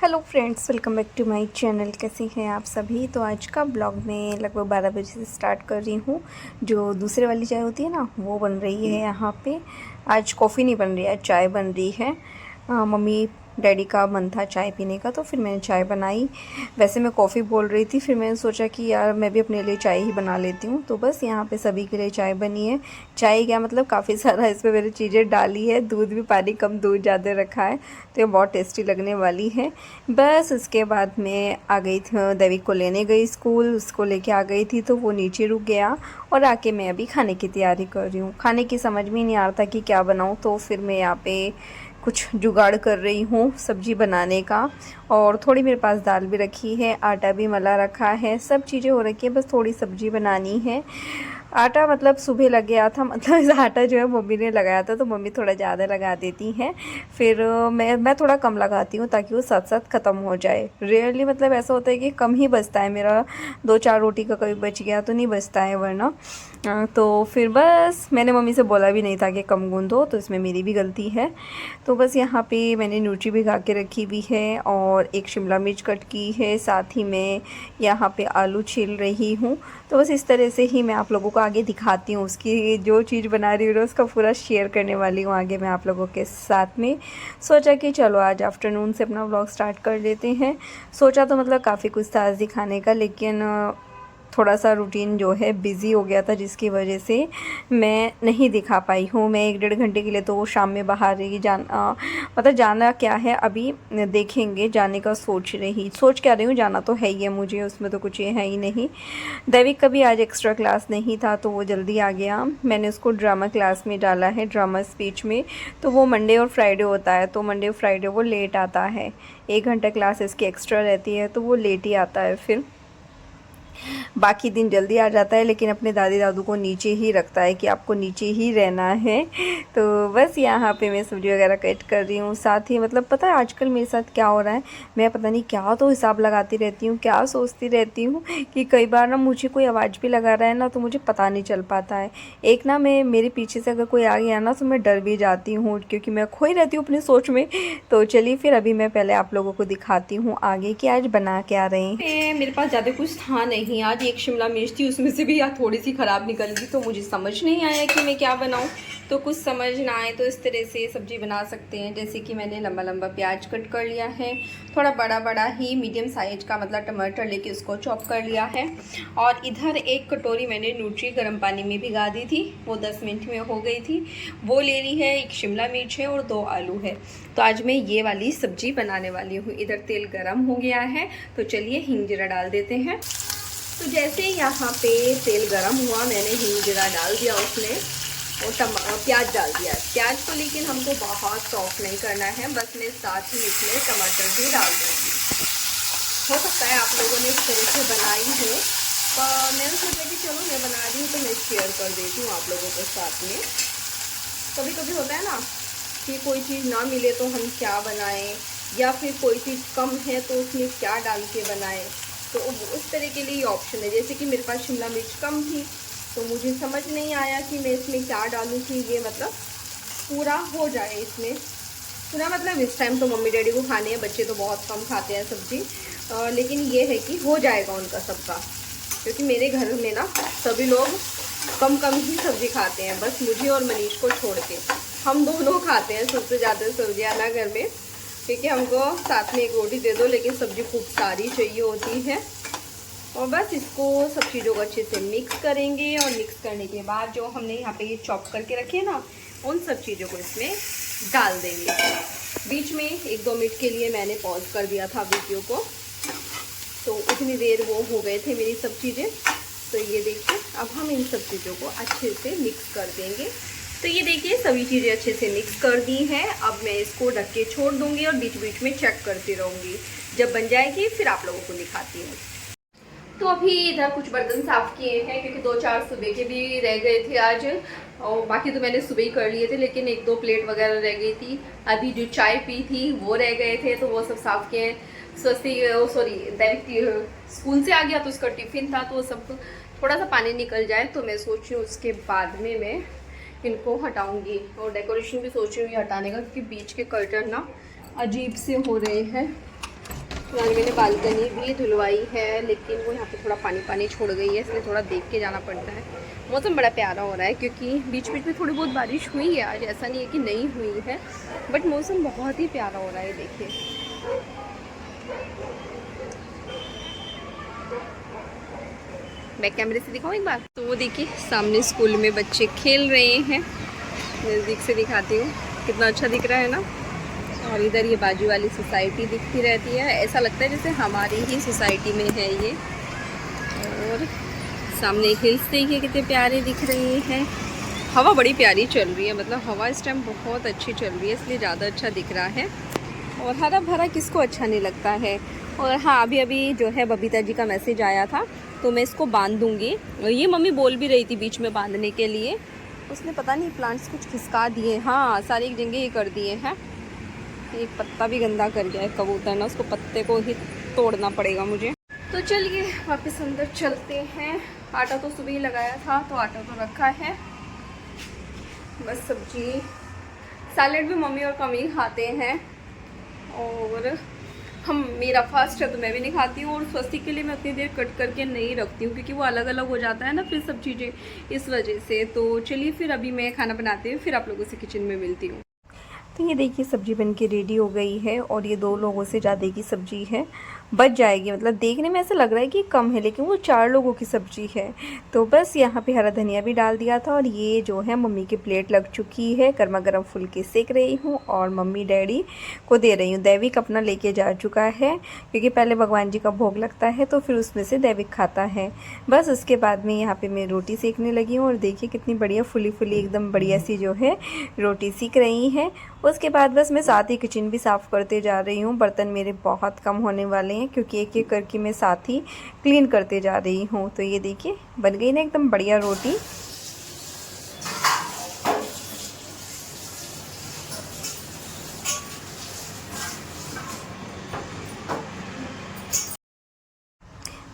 Hello friends, welcome back to my channel. कैसे हैं आप सभी। तो आज का ब्लॉग मैं लगभग 12 बजे से स्टार्ट कर रही हूँ। जो दूसरे वाली चाय होती है ना, वो बन रही है यहाँ पे। आज कॉफ़ी नहीं बन रही है, चाय बन रही है। मम्मी डैडी का मन था चाय पीने का, तो फिर मैंने चाय बनाई। वैसे मैं कॉफ़ी बोल रही थी, फिर मैंने सोचा कि यार मैं भी अपने लिए चाय ही बना लेती हूँ। तो बस यहाँ पे सभी के लिए चाय बनी है। चाय क्या मतलब काफ़ी सारा इसमें मैंने चीज़ें डाली है। दूध भी पानी कम, दूध ज़्यादा रखा है, तो ये बहुत टेस्टी लगने वाली है। बस उसके बाद मैं आ गई थी, देविक को लेने गई स्कूल। उसको लेके आ गई थी तो वो नीचे रुक गया, और आके मैं अभी खाने की तैयारी कर रही हूँ। खाने की समझ में नहीं आ रहा था कि क्या बनाऊँ, तो फिर मैं यहाँ पे कुछ जुगाड़ कर रही हूँ सब्ज़ी बनाने का। और थोड़ी मेरे पास दाल भी रखी है, आटा भी मला रखा है, सब चीज़ें हो रखी है, बस थोड़ी सब्ज़ी बनानी है। आटा मतलब सुबह लग गया था, मतलब इस आटा जो है मम्मी ने लगाया था, तो मम्मी थोड़ा ज़्यादा लगा देती हैं। फिर मैं थोड़ा कम लगाती हूँ ताकि वो साथ साथ ख़त्म हो जाए। रेयरली मतलब ऐसा होता है कि कम ही बचता है मेरा, 2-4 रोटी का कभी बच गया तो नहीं बचता है, वरना तो फिर बस मैंने मम्मी से बोला भी नहीं था कि कम गूंदो, तो इसमें मेरी भी गलती है। तो बस यहाँ पे मैंने न्यूट्री भिगा के रखी हुई है, और एक शिमला मिर्च कट की है, साथ ही मैं यहाँ पे आलू छील रही हूँ। तो बस इस तरह से ही मैं आप लोगों को आगे दिखाती हूँ, उसकी जो चीज़ बना रही हूँ उसका पूरा शेयर करने वाली हूँ आगे मैं आप लोगों के साथ में। सोचा कि चलो आज आफ्टरनून से अपना व्लॉग स्टार्ट कर लेते हैं। सोचा तो मतलब काफ़ी कुछ था आज दिखाने का, लेकिन थोड़ा सा रूटीन जो है बिज़ी हो गया था, जिसकी वजह से मैं नहीं दिखा पाई हूँ। मैं 1-1.5 घंटे के लिए तो शाम में बाहर रही मतलब जाना क्या है अभी देखेंगे। जाने का सोच क्या रही हूँ, जाना तो है ही है मुझे, उसमें तो कुछ ये है ही नहीं। दैविक का भी आज एक्स्ट्रा क्लास नहीं था, तो वो जल्दी आ गया। मैंने उसको ड्रामा क्लास में डाला है, ड्रामा स्पीच में। तो वो मंडे और फ्राइडे होता है, तो मंडे और फ्राइडे वो लेट आता है। 1 घंटा क्लास इसकी एक्स्ट्रा रहती है, तो वो लेट ही आता है। फिर बाकी दिन जल्दी आ जाता है, लेकिन अपने दादी दादू को नीचे ही रखता है कि आपको नीचे ही रहना है। तो बस यहाँ पे मैं सब्ज़ी वगैरह कट कर रही हूँ। साथ ही मतलब पता है आजकल मेरे साथ क्या हो रहा है, मैं पता नहीं क्या तो हिसाब लगाती रहती हूँ, क्या सोचती रहती हूँ कि कई बार ना मुझे कोई आवाज़ भी लगा रहा है ना, तो मुझे पता नहीं चल पाता है। एक ना मैं मेरे पीछे से अगर कोई आ गया ना, तो मैं डर भी जाती हूँ, क्योंकि मैं खोई रहती हूँ अपनी सोच में। तो चलिए फिर अभी मैं पहले आप लोगों को दिखाती हूँ आगे कि आज बना क्या रहे हैं। मेरे पास ज़्यादा कुछ था नहीं आज, एक शिमला मिर्च थी, उसमें से भी यार थोड़ी सी ख़राब निकल गई, तो मुझे समझ नहीं आया कि मैं क्या बनाऊँ। तो कुछ समझ ना आए तो इस तरह से सब्ज़ी बना सकते हैं, जैसे कि मैंने लंबा लंबा प्याज कट कर लिया है, थोड़ा बड़ा बड़ा ही मीडियम साइज का मतलब टमाटर लेके उसको चॉप कर लिया है। और इधर एक कटोरी मैंने न्यूट्री गर्म पानी में भिगा दी थी, वो 10 मिनट में हो गई थी, वो ले ली है। एक शिमला मिर्च है और 2 आलू है। तो आज मैं ये वाली सब्ज़ी बनाने वाली हूँ। इधर तेल गरम हो गया है, तो चलिए हींग जीरा डाल देते हैं। तो जैसे यहाँ पे तेल गरम हुआ, मैंने हींग जीरा डाल दिया उसमें, और प्याज डाल दिया। प्याज को लेकिन हमको बहुत सॉफ्ट नहीं करना है, बस मैं साथ ही इसमें टमाटर भी डाल दूँगी। हो सकता है आप लोगों ने इस तरह से बनाई हो, पर मैंने सोचा कि चलो मैं बना रही हूँ तो मैं शेयर कर देती हूँ आप लोगों के साथ में। कभी कभी होता है ना कि कोई चीज़ ना मिले तो हम क्या बनाएं, या फिर कोई चीज़ कम है तो उसमें क्या डाल के बनाएं। तो उस तरह के लिए ऑप्शन है। जैसे कि मेरे पास शिमला मिर्च कम थी, तो मुझे समझ नहीं आया कि मैं इसमें क्या डालूँ कि ये मतलब पूरा हो जाए इसमें। पूरा मतलब इस टाइम तो मम्मी डैडी को खाने हैं, बच्चे तो बहुत कम खाते हैं सब्ज़ी, लेकिन ये है कि हो जाएगा उनका सबका। क्योंकि मेरे घर में ना सभी लोग कम कम ही सब्ज़ी खाते हैं, बस मुझे और मनीष को छोड़ के। हम दोनों खाते हैं सबसे ज़्यादा सब्जियाँ ना घर में, क्योंकि हमको साथ में एक रोटी दे दो, लेकिन सब्ज़ी खूब सारी चाहिए होती है। और बस इसको सब चीज़ों को अच्छे से मिक्स करेंगे, और मिक्स करने के बाद जो हमने यहाँ पे ये चॉप करके रखे हैं ना, उन सब चीज़ों को इसमें डाल देंगे। बीच में 1-2 मिनट के लिए मैंने पॉज कर दिया था वीडियो को, तो उतनी देर वो हो गए थे मेरी सब चीज़ें। तो ये देखिए अब हम इन सब चीज़ों को अच्छे से मिक्स कर देंगे। तो ये देखिए सभी चीज़ें अच्छे से मिक्स कर दी हैं। अब मैं इसको ढक के छोड़ दूँगी, और बीच बीच में चेक करती रहूँगी। जब बन जाएगी फिर आप लोगों को दिखाती हूँ। तो अभी इधर कुछ बर्तन साफ़ किए हैं, क्योंकि 2-4 सुबह के भी रह गए थे आज, और बाकी तो मैंने सुबह ही कर लिए थे, लेकिन 1-2 प्लेट वगैरह रह गई थी। अभी जो चाय पी थी वो रह गए थे, तो वो सब साफ़ किए हैं। दैनिक स्कूल से आ गया तो उसका टिफ़िन था, तो वो सब थोड़ा सा पानी निकल जाए, तो मैं सोच रही हूँ उसके बाद में मैं इनको हटाऊँगी। और डेकोरेशन भी सोच रही हूँ हटाने का, क्योंकि बीच के कर्टन ना अजीब से हो रहे हैं। फिलहाल मैंने बालकनी भी धुलवाई है, लेकिन वो यहाँ पे थोड़ा पानी पानी छोड़ गई है, इसलिए थोड़ा देख के जाना पड़ता है। मौसम बड़ा प्यारा हो रहा है क्योंकि बीच बीच में थोड़ी बहुत बारिश हुई है आज, ऐसा नहीं है कि नहीं हुई है, बट मौसम बहुत ही प्यारा हो रहा है। देखिए बैक कैमरे से दिखाऊँ एक बार। तो वो देखिए सामने स्कूल में बच्चे खेल रहे हैं, नज़दीक से दिखाती हूँ, कितना अच्छा दिख रहा है ना। और इधर ये बाजू वाली सोसाइटी दिखती रहती है, ऐसा लगता है जैसे हमारी ही सोसाइटी में है ये। और सामने हिल्स देखिए कितने प्यारे दिख रहे हैं। हवा बड़ी प्यारी चल रही है, मतलब हवा इस टाइम बहुत अच्छी चल रही है, इसलिए ज़्यादा अच्छा दिख रहा है। और हरा भरा किसको अच्छा नहीं लगता है। और हाँ, अभी अभी जो है बबीता जी का मैसेज आया था, तो मैं इसको बांध दूँगी। और ये मम्मी बोल भी रही थी बीच में बांधने के लिए, उसने पता नहीं प्लांट्स कुछ खिसका दिए, हाँ सारी एक जगह ही कर दिए हैं। एक पत्ता भी गंदा कर गया है कबूतर ना, उसको पत्ते को ही तोड़ना पड़ेगा मुझे। तो चलिए वापस अंदर चलते हैं। आटा तो सुबह ही लगाया था, तो आटा तो रखा है, बस सब्जी सैलेड भी मम्मी और कम ही खाते हैं। और मेरा फास्ट है तो मैं भी नहीं खाती हूँ, और स्वस्तिक के लिए मैं उतनी देर कट करके नहीं रखती हूँ क्योंकि वो अलग अलग हो जाता है ना फिर सब चीज़ें, इस वजह से। तो चलिए फिर अभी मैं खाना बनाती हूँ, फिर आप लोगों से किचन में मिलती हूँ। तो ये देखिए सब्जी बन के रेडी हो गई है, और ये 2 लोगों से ज़्यादा की सब्जी है, बच जाएगी। मतलब देखने में ऐसा लग रहा है कि कम है, लेकिन वो 4 लोगों की सब्जी है। तो बस यहाँ पे हरा धनिया भी डाल दिया था, और ये जो है मम्मी की प्लेट लग चुकी है, गर्मा गर्म फुलके सेक रही हूँ और मम्मी डैडी को दे रही हूँ। दैविक अपना लेके जा चुका है क्योंकि पहले भगवान जी का भोग लगता है, तो फिर उसमें से दैविक खाता है। बस उसके बाद में यहाँ पर मैं रोटी सेकने लगी हूँ, और देखिए कितनी बढ़िया फुली फुली एकदम बढ़िया सी जो है रोटी सीख रही है। उसके बाद बस मैं साथ ही किचन भी साफ़ करते जा रही हूँ। बर्तन मेरे बहुत कम होने वाले हैं क्योंकि एक एक करके मैं साथ ही क्लीन करते जा रही हूँ। तो ये देखिए बन गई ना एकदम बढ़िया रोटी।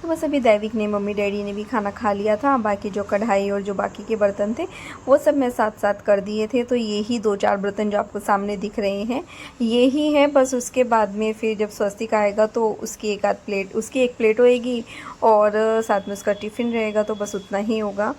तो बस अभी दैविक ने, मम्मी डैडी ने भी खाना खा लिया था, बाकी जो कढ़ाई और जो बाकी के बर्तन थे वो सब मैं साथ साथ कर दिए थे। तो ये ही 2-4 बर्तन जो आपको सामने दिख रहे हैं ये ही है बस। उसके बाद में फिर जब स्वस्तिक आएगा तो उसकी एक प्लेट होएगी, और साथ में उसका टिफ़िन रहेगा, तो बस उतना ही होगा।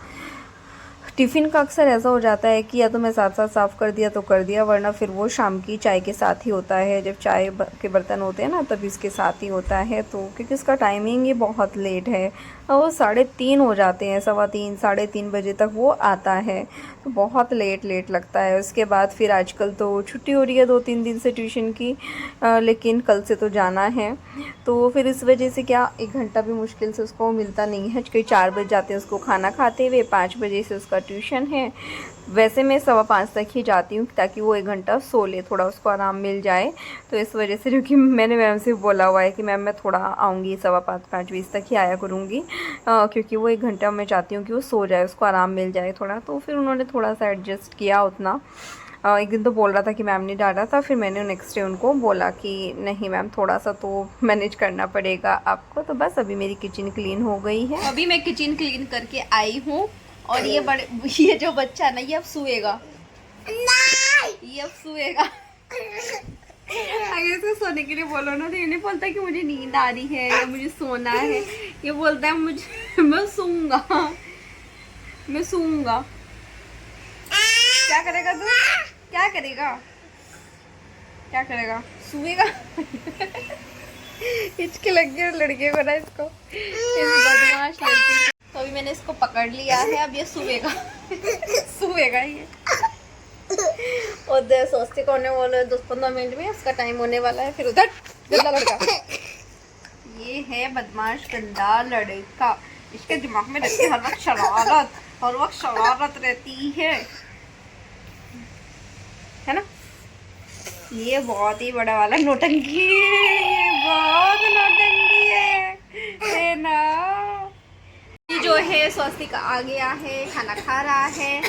टिफ़िन का अक्सर ऐसा हो जाता है कि या तो मैं साथ साथ साफ़ कर दिया तो कर दिया, वरना फिर वो शाम की चाय के साथ ही होता है। जब चाय के बर्तन होते हैं ना तभी इसके साथ ही होता है। तो क्योंकि इसका टाइमिंग ही बहुत लेट है, वो 3:30 हो जाते हैं, 3:15 3:30 बजे तक वो आता है, तो बहुत लेट लगता है। उसके बाद फिर आजकल तो छुट्टी हो रही है 2-3 दिन से ट्यूशन की, लेकिन कल से तो जाना है, तो फिर इस वजह से क्या 1 घंटा भी मुश्किल से उसको मिलता नहीं है। क्योंकि 4 बज जाते हैं उसको खाना खाते हुए, 5 बजे से उसका ट्यूशन है। वैसे मैं 5:15 तक ही जाती हूँ ताकि वो 1 घंटा सो ले, थोड़ा उसको आराम मिल जाए। तो इस वजह से, क्योंकि मैंने मैम से बोला हुआ है कि मैम मैं थोड़ा आऊँगी 5:15 5 तक ही आया करूँगी, क्योंकि वो 1 घंटा मैं चाहती हूँ कि वो सो जाए, उसको आराम मिल जाए थोड़ा। तो फिर उन्होंने थोड़ा सा एडजस्ट किया उतना। एक दिन तो बोल रहा था कि मैम ने डांटा था, फिर मैंने नेक्स्ट डे उनको बोला कि नहीं मैम थोड़ा सा तो मैनेज करना पड़ेगा आपको। तो बस अभी मेरी किचन क्लीन हो गई है, अभी मैं किचन क्लीन करके आई हूँ। और ये जो बच्चा ना ये अब सोएगा, ये अब सोएगा। अगर इसको सोने के लिए बोलो ना तो ये नहीं बोलता कि मुझे नींद आ रही है या मुझे सोना है, ये बोलता है मुझे मैं सोऊंगा। क्या करेगा तू? क्या करेगा? सोएगा। हिचकी लग गई लड़के को ना इसको, इस बदमाश लड़की। तो अभी मैंने इसको पकड़ लिया है, अब ये सोएगा ये। और सोचते होने वाले 10-15 मिनट में उसका टाइम होने वाला है, फिर उधर गंदा लड़का। ये है बदमाश गंदा लड़का, इसके दिमाग में रहती है हर वक्त शरारत रहती है ना। ये बहुत ही बड़ा वाला नौटंकी है, ये बहुत नौटंकी है ना। ये जो है स्वस्तिक आ गया है, खाना खा रहा है।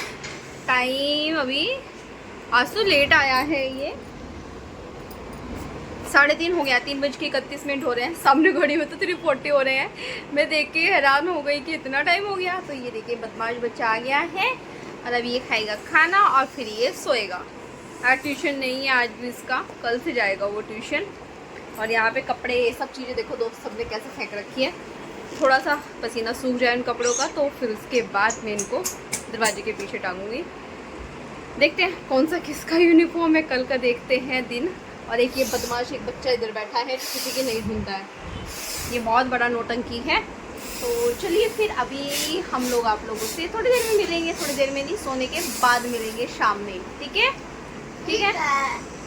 टाइम अभी आज तो लेट आया है, ये 3:30 हो गया, 3:31 हो रहे हैं। सामने घड़ी में तो 3:40 हो रहे हैं। मैं देख के हैरान हो गई कि इतना टाइम हो गया। तो ये देखिए बदमाश बच्चा आ गया है, और अब ये खाएगा खाना और फिर ये सोएगा। आज ट्यूशन नहीं है, आज भी इसका, कल से जाएगा वो ट्यूशन। और यहाँ पे कपड़े ये सब चीज़ें देखो दोस्त सबने कैसे फेंक रखी है। थोड़ा सा पसीना सूख जाए इन कपड़ों का तो फिर उसके बाद मैं इनको दरवाजे के पीछे टांगूंगी। देखते हैं कौन सा किसका यूनिफॉर्म है, कल का देखते हैं दिन। और एक ये बदमाश एक बच्चा इधर बैठा है, किसी की नहीं ढूंढता है, ये बहुत बड़ा नौटंकी है। तो चलिए फिर अभी हम लोग आप लोगों से थोड़ी देर में मिलेंगे, थोड़ी देर में नहीं, सोने के बाद मिलेंगे शाम में, ठीक है? ठीक है,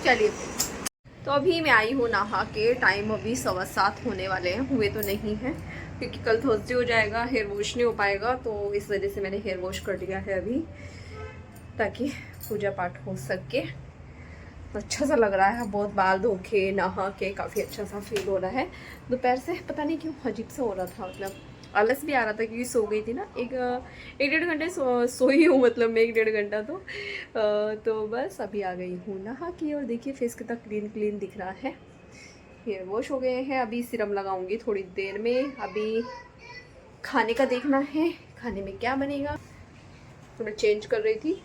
चलिए फिर। तो अभी मैं आई हूँ नहा के, टाइम अभी 7:15 होने वाले हैं, हुए तो नहीं हैं क्योंकि कल थर्सडे हो जाएगा, हेयर वॉश नहीं हो पाएगा, तो इस वजह से मैंने हेयर वॉश कर लिया है अभी, ताकि पूजा पाठ हो सके। अच्छा सा लग रहा है, बहुत बाल धो के नहा के काफ़ी अच्छा सा फील हो रहा है। दोपहर से पता नहीं क्यों अजीब सा हो रहा था, मतलब आलस भी आ रहा था क्योंकि सो गई थी ना, एक डेढ़ घंटे सोई हूँ, मतलब मैं 1-1.5 घंटा तो बस अभी आ गई हूँ नहा के। और देखिए फेस कितना क्लीन दिख रहा है। हेयर वॉश हो गए हैं, अभी सीरम लगाऊंगी थोड़ी देर में। अभी खाने का देखना है, खाने में क्या बनेगा। तो मैं चेंज कर रही थी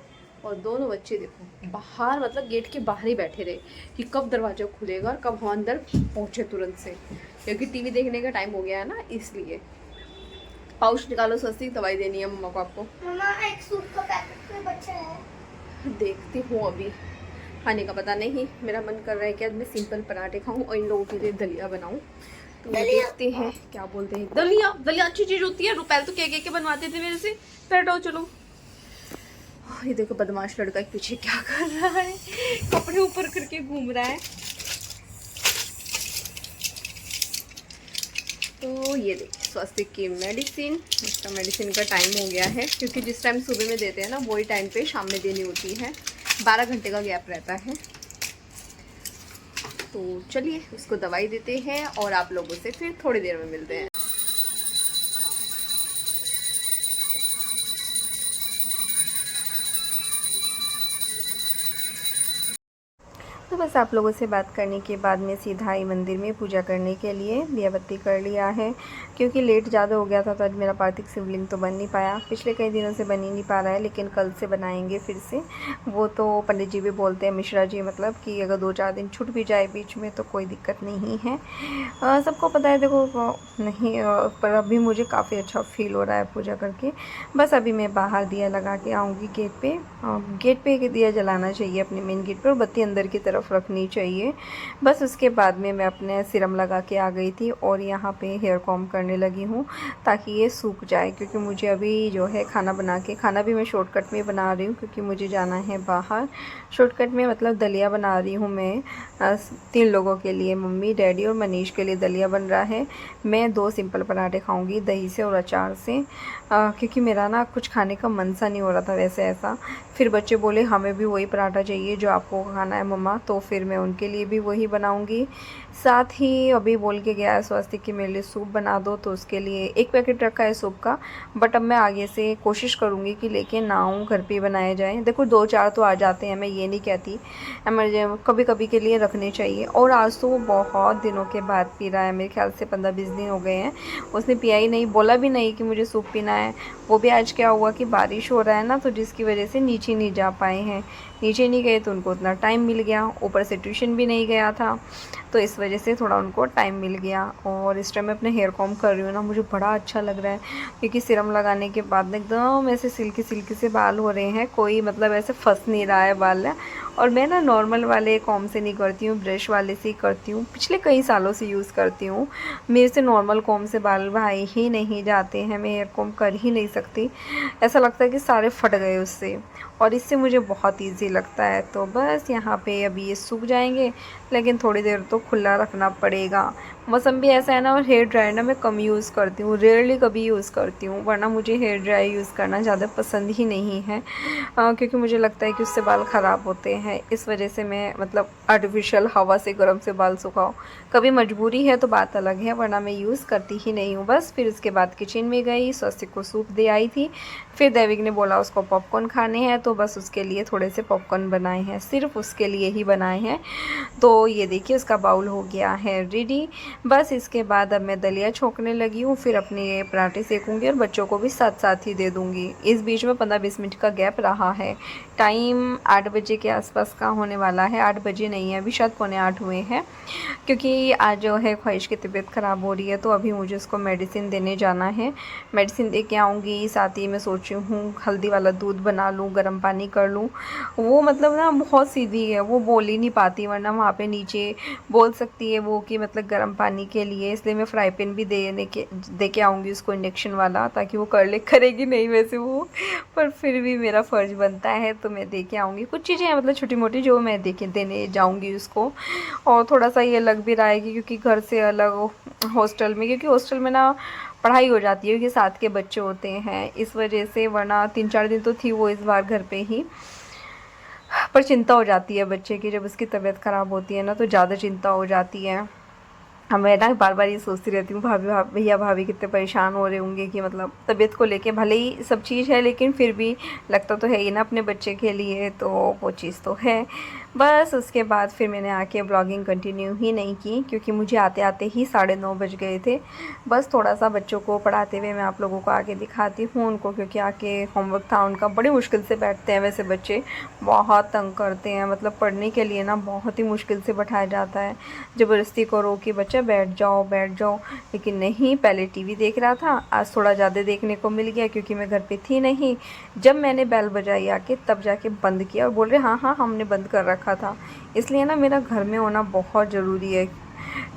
और दोनों बच्चे देखो बाहर, मतलब गेट के बाहर ही बैठे रहे कि कब दरवाज़ा खुलेगा और कब हम अंदर पहुँचे तुरंत से, क्योंकि टीवी देखने का टाइम हो गया है ना, इसलिए। पाउच निकालो, सस्ती दवाई देनी है मम्मा को आपको। मम्मा एक सूप का पैकेट में बचा है, देखती हूँ अभी, खाने का पता नहीं। मेरा मन कर रहा है कि आज मैं सिंपल पराठे खाऊं और इन लोगों के लिए दलिया बनाऊं। तो देखते हैं क्या बोलते हैं। दलिया अच्छी चीज़ होती है, रुपैल तो कह के बनवाते थे मेरे से। बैठो चलो। ये देखो बदमाश लड़का के पीछे क्या कर रहा है, कपड़े ऊपर करके घूम रहा है। तो ये देखिए स्वास्थ्य की मेडिसिन, इसका मेडिसिन का टाइम हो गया है, क्योंकि जिस टाइम सुबह में देते हैं ना वही टाइम पे शाम में देनी होती है, 12 घंटे का गैप रहता है। तो चलिए उसको दवाई देते हैं और आप लोगों से फिर थोड़ी देर में मिलते हैं। तो बस आप लोगों से बात करने के बाद में सीधा आई मंदिर में पूजा करने के लिए, दिया बत्ती कर लिया है, क्योंकि लेट ज़्यादा हो गया था तो आज मेरा पार्थिव शिवलिंग तो बन नहीं पाया। पिछले कई दिनों से बन ही नहीं पा रहा है, लेकिन कल से बनाएंगे फिर से। वो तो पंडित जी भी बोलते हैं, मिश्रा जी, मतलब कि अगर 2-4 दिन छूट भी जाए बीच में तो कोई दिक्कत नहीं है। सबको पता है देखो, नहीं पर अभी मुझे काफ़ी अच्छा फील हो रहा है पूजा करके। बस अभी मैं बाहर दिया लगा के आऊँगी गेट पे दिया जलाना चाहिए अपने मेन गेट पर, और बत्ती अंदर की तरफ रखनी चाहिए। बस उसके बाद में मैं अपने सीरम लगा के आ गई थी और यहाँ पे हेयर कॉम्ब करने लगी हूँ ताकि ये सूख जाए, क्योंकि मुझे अभी जो है खाना भी मैं शॉर्टकट में बना रही हूँ, क्योंकि मुझे जाना है बाहर। शॉर्टकट में मतलब दलिया बना रही हूँ मैं 3 लोगों के लिए, मम्मी, डैडी और मनीष के लिए दलिया बन रहा है। मैं 2 सिंपल पराठे खाऊंगी दही से और अचार से, क्योंकि मेरा ना कुछ खाने का मन सा नहीं हो रहा था वैसे ऐसा। फिर बच्चे बोले हमें भी वही पराठा चाहिए जो आपको खाना है मम्मा, तो फिर मैं उनके लिए भी वही बनाऊंगी। साथ ही अभी बोल के गया है स्वास्थ्य कि मेरे लिए सूप बना दो, तो उसके लिए 1 पैकेट रखा है सूप का, बट अब मैं आगे से कोशिश करूँगी कि लेके ना आऊँ, घर पे बनाए जाएँ। देखो 2-4 तो आ जाते हैं, मैं ये नहीं कहती, कभी कभी के लिए रखने चाहिए। और आज तो वो बहुत दिनों के बाद पी रहा है, मेरे ख्याल से 15-20 दिन हो गए हैं उसने पिया ही नहीं, बोला भी नहीं कि मुझे सूप पीना है। वो भी आज क्या हुआ कि बारिश हो रहा है ना, तो जिसकी वजह से नीचे नहीं जा पाए हैं, नीचे नहीं गए तो उनको उतना टाइम मिल गया, ऊपर से ट्यूशन भी नहीं गया था, तो इस वजह से थोड़ा उनको टाइम मिल गया। और इस टाइम मैं अपने हेयर कॉम्ब कर रही हूँ ना, मुझे बड़ा अच्छा लग रहा है, क्योंकि सीरम लगाने के बाद एकदम ऐसे सिल्की सिल्की से बाल हो रहे हैं, कोई मतलब ऐसे फंस नहीं रहा है बाल। और मैं ना नॉर्मल वाले कॉम्ब से नहीं करती हूँ, ब्रश वाले से ही करती हूँ, पिछले कई सालों से यूज़ करती हूँ। मेरे से नॉर्मल कॉम्ब से बाल भाई ही नहीं जाते हैं, मैं हेयर कॉम्ब कर ही नहीं सकती, ऐसा लगता है कि सारे फट गए उससे, और इससे मुझे बहुत ईजी लगता है। तो बस यहाँ पे अभी ये सूख जाएंगे, लेकिन थोड़ी देर तो खुला रखना पड़ेगा। मौसम भी ऐसा है ना, और हेयर ड्रायर ना मैं कम यूज़ करती हूँ, रेयरली कभी यूज़ करती हूँ, वरना मुझे हेयर ड्रायर यूज़ करना ज़्यादा पसंद ही नहीं है, क्योंकि मुझे लगता है कि उससे बाल ख़राब होते हैं। इस वजह से मैं मतलब आर्टिफिशियल हवा से गर्म से बाल सुखाओ, कभी मजबूरी है तो बात अलग है, वरना मैं यूज़ करती ही नहीं हूँ। बस फिर उसके बाद किचन में गई, स्वस्तिक को सूप दे आई थी, फिर दैविक ने बोला उसको पॉपकॉर्न खाने हैं, तो बस उसके लिए थोड़े से पॉपकॉर्न बनाए हैं, सिर्फ उसके लिए ही बनाए हैं। तो ये देखिए उसका बाउल हो गया है रेडी। बस इसके बाद अब मैं दलिया छोंकने लगी हूँ, फिर अपने ये पराठे सेकूँगी और बच्चों को भी साथ साथ ही दे दूँगी। इस बीच में 15-20 मिनट का गैप रहा है। टाइम 8 बजे के आसपास का होने वाला है, 8 बजे नहीं है अभी, शायद 7:45 हुए हैं, क्योंकि आज जो है ख्वाहिश की तबीयत ख़राब हो रही है तो अभी मुझे उसको मेडिसिन देने जाना है। मेडिसिन दे के आऊँगी, साथ ही मैं सोच रही हूँ हल्दी वाला दूध बना लूँ, गर्म पानी कर लूँ। वो मतलब ना बहुत सीधी है, वो बोल ही नहीं पाती, वरना वहाँ पे नीचे बोल सकती है वो कि मतलब गर्म पानी के लिए, इसलिए मैं फ्राई पैन भी दे के आऊँगी उसको इंडक्शन वाला, ताकि वो करेगी नहीं वैसे वो, पर फिर भी मेरा फ़र्ज़ बनता है तो मैं दे के आऊँगी। कुछ चीज़ें हैं मतलब छोटी मोटी जो मैं देने जाऊँगी उसको। और थोड़ा सा ये लग भी रहा है कि क्योंकि घर से अलग हॉस्टल में, क्योंकि हॉस्टल में ना पढ़ाई हो जाती है क्योंकि साथ के बच्चे होते हैं, इस वजह से, वरना 3-4 दिन तो थी वो इस बार घर पे ही। पर चिंता हो जाती है बच्चे की, जब उसकी तबीयत ख़राब होती है ना तो ज़्यादा चिंता हो जाती है। अब मैं ना बार बार ये सोचती रहती हूँ भैया भाभी कितने परेशान हो रहे होंगे कि मतलब तबीयत को लेके, भले ही सब चीज़ है लेकिन फिर भी लगता तो है ही ना अपने बच्चे के लिए, तो वो चीज़ तो है। बस उसके बाद फिर मैंने आके ब्लॉगिंग कंटिन्यू ही नहीं की, क्योंकि मुझे आते आते ही 9:30 बज गए थे। बस थोड़ा सा बच्चों को पढ़ाते हुए मैं आप लोगों को आगे दिखाती हूँ उनको, क्योंकि आके होमवर्क था उनका, बड़ी मुश्किल से बैठते हैं वैसे बच्चे, बहुत तंग करते हैं, मतलब पढ़ने के लिए ना बहुत ही मुश्किल से बैठाया जाता है। ज़बरदस्ती करो कि बच्चा बैठ जाओ, लेकिन नहीं, पहले टीवी देख रहा था, आज थोड़ा ज़्यादा देखने को मिल गया क्योंकि मैं घर पे थी नहीं। जब मैंने बेल बजाई आके तब जाके बंद किया और बोल रहे हाँ हमने बंद कर रखा था। इसलिए ना मेरा घर में होना बहुत ज़रूरी है।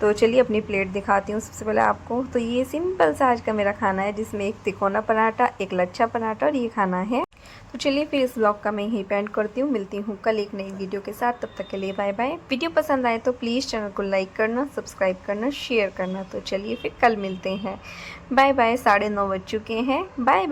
तो चलिए अपनी प्लेट दिखाती हूँ सबसे पहले आपको। तो ये सिंपल सा आज का मेरा खाना है, जिसमें एक तिकोना पराठा, एक लच्छा पराठा और ये खाना है। तो चलिए फिर इस ब्लॉग का मैं यहीं पे एंड करती हूँ। मिलती हूँ कल एक नई वीडियो के साथ, तब तक के लिए बाय बाय। वीडियो पसंद आए तो प्लीज़ चैनल को लाइक करना, सब्सक्राइब करना, शेयर करना। तो चलिए फिर कल मिलते हैं। Bye bye. 9:30 बज चुके हैं। Bye bye.